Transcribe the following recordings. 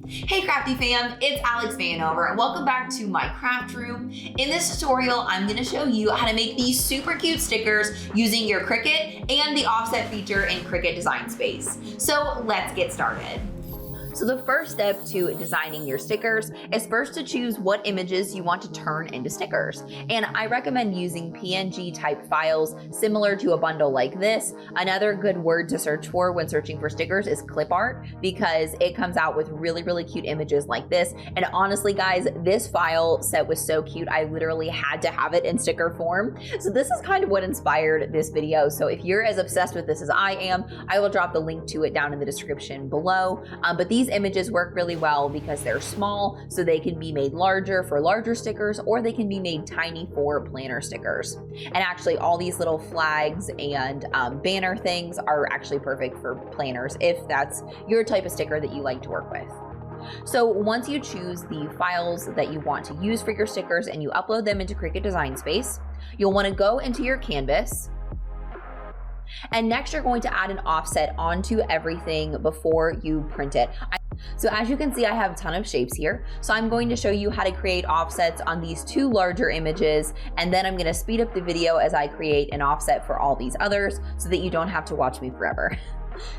Hey crafty fam, it's Alex Vanover and welcome back to my craft room. In this tutorial, I'm going to show you how to make these super cute stickers using your Cricut and the offset feature in Cricut Design Space. So let's get started. So the first step to designing your stickers is first to choose what images you want to turn into stickers. And I recommend using PNG type files similar to a bundle like this. Another good word to search for when searching for stickers is clip art, because it comes out with really cute images like this. And honestly guys, this file set was so cute, I literally had to have it in sticker form. So this is kind of what inspired this video. So if you're as obsessed with this as I am, I will drop the link to it down in the description below. But these images work really well because they're small, so they can be made larger for larger stickers, or they can be made tiny for planner stickers. And actually all these little flags and banner things are actually perfect for planners if that's your type of sticker that you like to work with. So once you choose the files that you want to use for your stickers and you upload them into Cricut Design Space, you'll want to go into your canvas. And next you're going to add an offset onto everything before you print it. So as you can see, I have a ton of shapes here. So I'm going to show you how to create offsets on these two larger images, and then I'm going to speed up the video as I create an offset for all these others so that you don't have to watch me forever.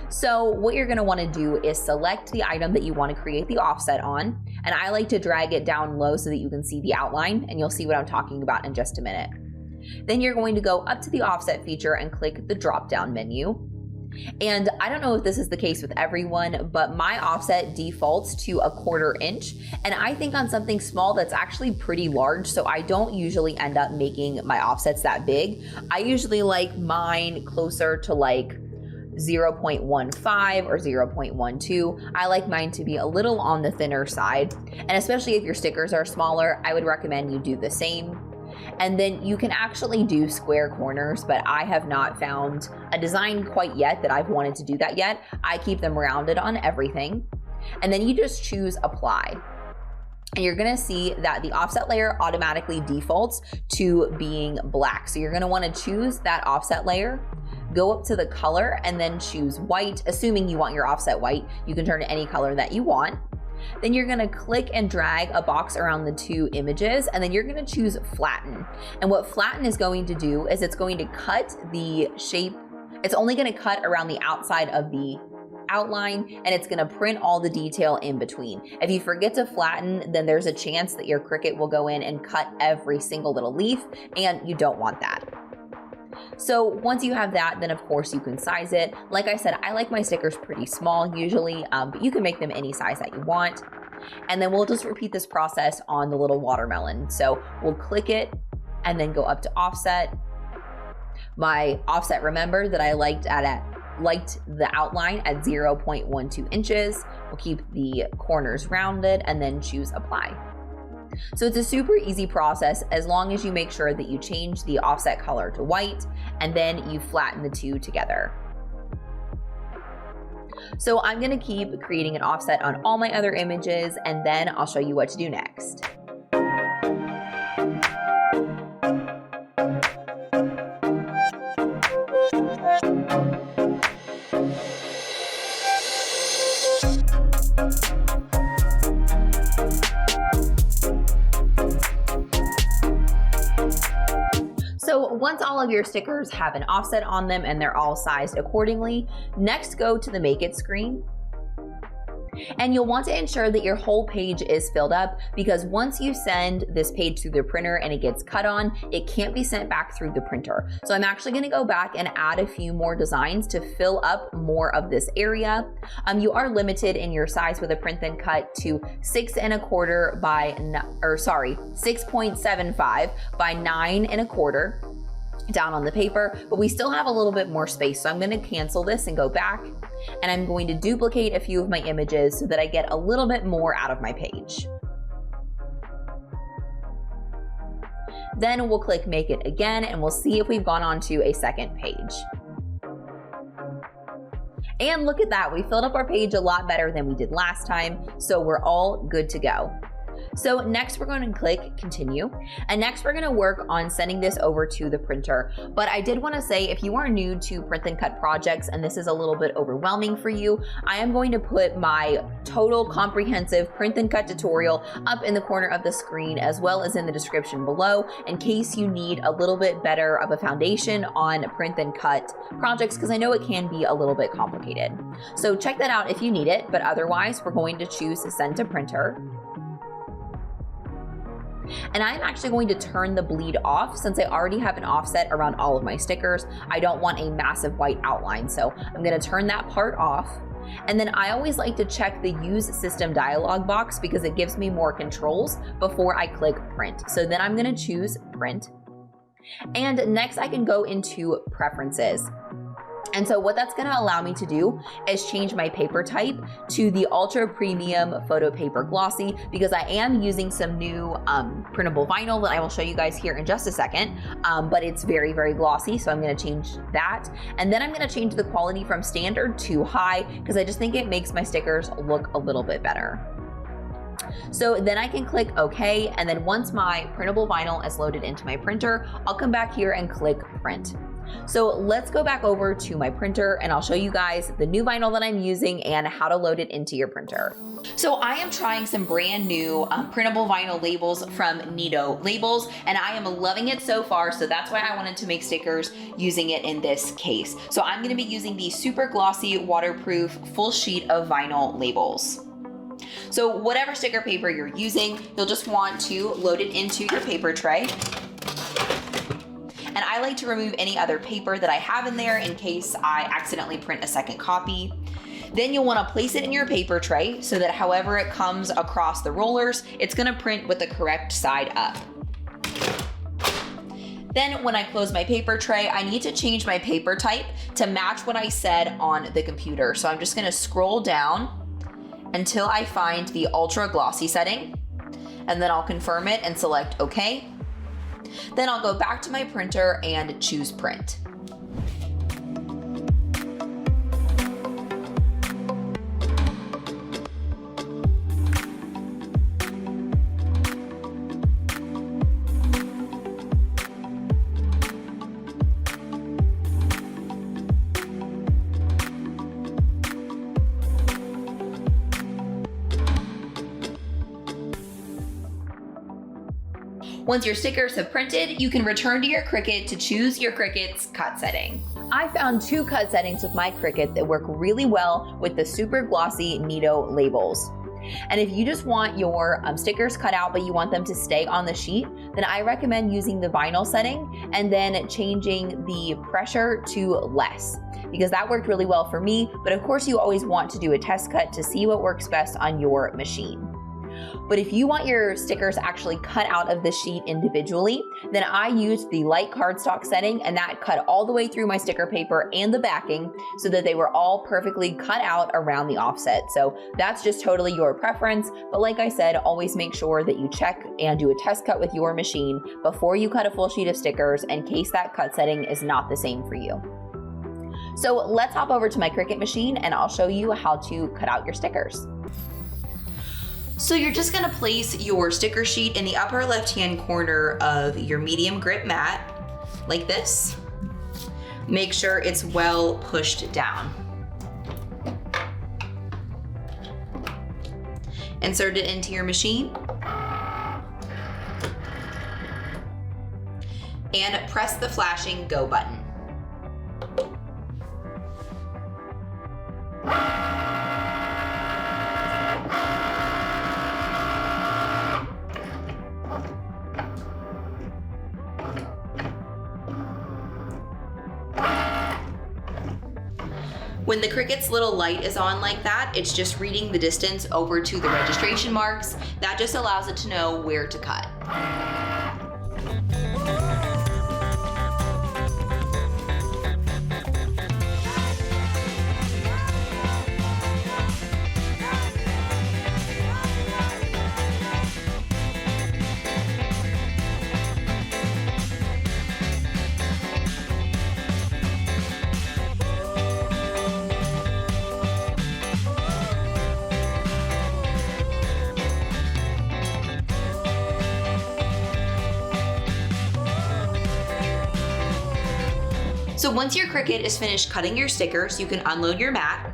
So what you're going to want to do is select the item that you want to create the offset on, and I like to drag it down low so that you can see the outline, and you'll see what I'm talking about in just a minute. Then you're going to go up to the offset feature and click the drop down menu. And I don't know if this is the case with everyone, but my offset defaults to 1/4 inch. And I think on something small that's actually pretty large, so I don't usually end up making my offsets that big. I usually like mine closer to like 0.15 or 0.12. I like mine to be a little on the thinner side. And especially if your stickers are smaller, I would recommend you do the same. And then you can actually do square corners, but I have not found a design quite yet that I've wanted to do that yet. I keep them rounded on everything. And then you just choose apply. And you're gonna see that the offset layer automatically defaults to being black. So you're gonna wanna choose that offset layer, go up to the color, and then choose white, assuming you want your offset white. You can turn to any color that you want. Then you're gonna click and drag a box around the two images, and then you're gonna choose flatten. And what flatten is going to do is it's going to cut the shape. It's only gonna cut around the outside of the outline, and it's gonna print all the detail in between. If you forget to flatten, then there's a chance that your Cricut will go in and cut every single little leaf, and you don't want that. So once you have that, then of course you can size it. Like I said, I like my stickers pretty small usually, but you can make them any size that you want. And then we'll just repeat this process on the little watermelon. So we'll click it and then go up to offset. My offset, remember that I liked the outline at 0.12 inches. We'll keep the corners rounded and then choose apply. So it's a super easy process as long as you make sure that you change the offset color to white and then you flatten the two together. So I'm going to keep creating an offset on all my other images, and then I'll show you what to do next. So once all of your stickers have an offset on them and they're all sized accordingly, next go to the Make It screen. And you'll want to ensure that your whole page is filled up, because once you send this page through the printer and it gets cut on, it can't be sent back through the printer. So I'm actually going to go back and add a few more designs to fill up more of this area. You are limited in your size with a print then cut to 6.25 by, 6.75 by 9.25 down on the paper, but we still have a little bit more space. So I'm going to cancel this and go back, and I'm going to duplicate a few of my images so that I get a little bit more out of my page. Then we'll click Make It again, and we'll see if we've gone on to a second page. And look at that, we filled up our page a lot better than we did last time, so we're all good to go. So next we're going to click continue, and next we're going to work on sending this over to the printer. But I did want to say, if you are new to print and cut projects and this is a little bit overwhelming for you, I am going to put my total comprehensive print and cut tutorial up in the corner of the screen, as well as in the description below, in case you need a little bit better of a foundation on print and cut projects, because I know it can be a little bit complicated. So check that out if you need it, but otherwise we're going to choose send to printer. And I'm actually going to turn the bleed off since I already have an offset around all of my stickers. I don't want a massive white outline, so I'm going to turn that part off. And then I always like to check the use system dialog box because it gives me more controls before I click print. So then I'm going to choose print. And next I can go into preferences. And so what that's going to allow me to do is change my paper type to the ultra premium photo paper glossy, because I am using some new printable vinyl that I will show you guys here in just a second, but it's very, very glossy, so I'm going to change that. And then I'm going to change the quality from standard to high because I just think it makes my stickers look a little bit better. So then I can click OK, and then once my printable vinyl is loaded into my printer, I'll come back here and click print. So let's go back over to my printer and I'll show you guys the new vinyl that I'm using and how to load it into your printer. So I am trying some brand new printable vinyl labels from Neato Labels, and I am loving it so far, so that's why I wanted to make stickers using it in this case. So I'm going to be using the super glossy waterproof full sheet of vinyl labels. So whatever sticker paper you're using, you'll just want to load it into your paper tray. And I like to remove any other paper that I have in there in case I accidentally print a second copy. Then you'll want to place it in your paper tray so that however it comes across the rollers, it's going to print with the correct side up. Then when I close my paper tray, I need to change my paper type to match what I said on the computer. So I'm just going to scroll down until I find the ultra glossy setting, and then I'll confirm it and select OK. Then I'll go back to my printer and choose print. Once your stickers have printed, you can return to your Cricut to choose your Cricut's cut setting. I found two cut settings with my Cricut that work really well with the super glossy Neato labels. And if you just want your stickers cut out but you want them to stay on the sheet, then I recommend using the vinyl setting and then changing the pressure to less, because that worked really well for me. But of course you always want to do a test cut to see what works best on your machine. But if you want your stickers actually cut out of the sheet individually, then I used the Light Cardstock setting, and that cut all the way through my sticker paper and the backing so that they were all perfectly cut out around the offset. So that's just totally your preference. But like I said, always make sure that you check and do a test cut with your machine before you cut a full sheet of stickers in case that cut setting is not the same for you. So let's hop over to my Cricut machine and I'll show you how to cut out your stickers. So you're just gonna place your sticker sheet in the upper left-hand corner of your medium grip mat, like this. Make sure it's well pushed down. Insert it into your machine. And press the flashing go button. When the Cricut's little light is on like that, it's just reading the distance over to the registration marks. That just allows it to know where to cut. So once your Cricut is finished cutting your stickers, you can unload your mat.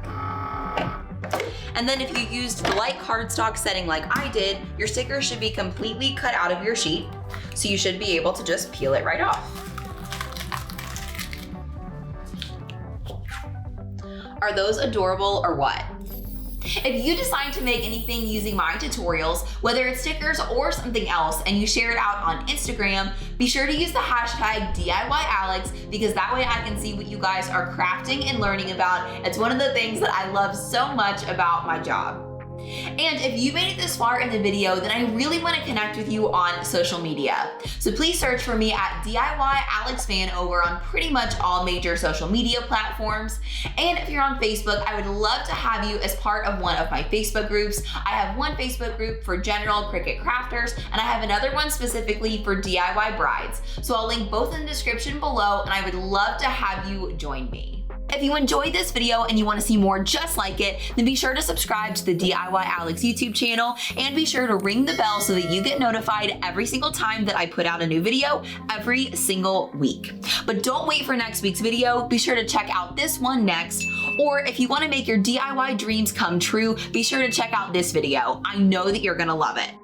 And then if you used the light cardstock setting like I did, your sticker should be completely cut out of your sheet. So you should be able to just peel it right off. Are those adorable or what? If you decide to make anything using my tutorials, whether it's stickers or something else, and you share it out on Instagram, be sure to use the hashtag DIYAlex, because that way I can see what you guys are crafting and learning about. It's one of the things that I love so much about my job. And if you made it this far in the video, then I really want to connect with you on social media. So please search for me at DIYAlexFan over on pretty much all major social media platforms. And if you're on Facebook, I would love to have you as part of one of my Facebook groups. I have one Facebook group for general Cricut crafters, and I have another one specifically for DIY brides. So I'll link both in the description below, and I would love to have you join me. If you enjoyed this video and you want to see more just like it, then be sure to subscribe to the DIY Alex YouTube channel, and be sure to ring the bell so that you get notified every single time that I put out a new video every single week. But don't wait for next week's video. Be sure to check out this one next. Or if you want to make your DIY dreams come true, be sure to check out this video. I know that you're going to love it.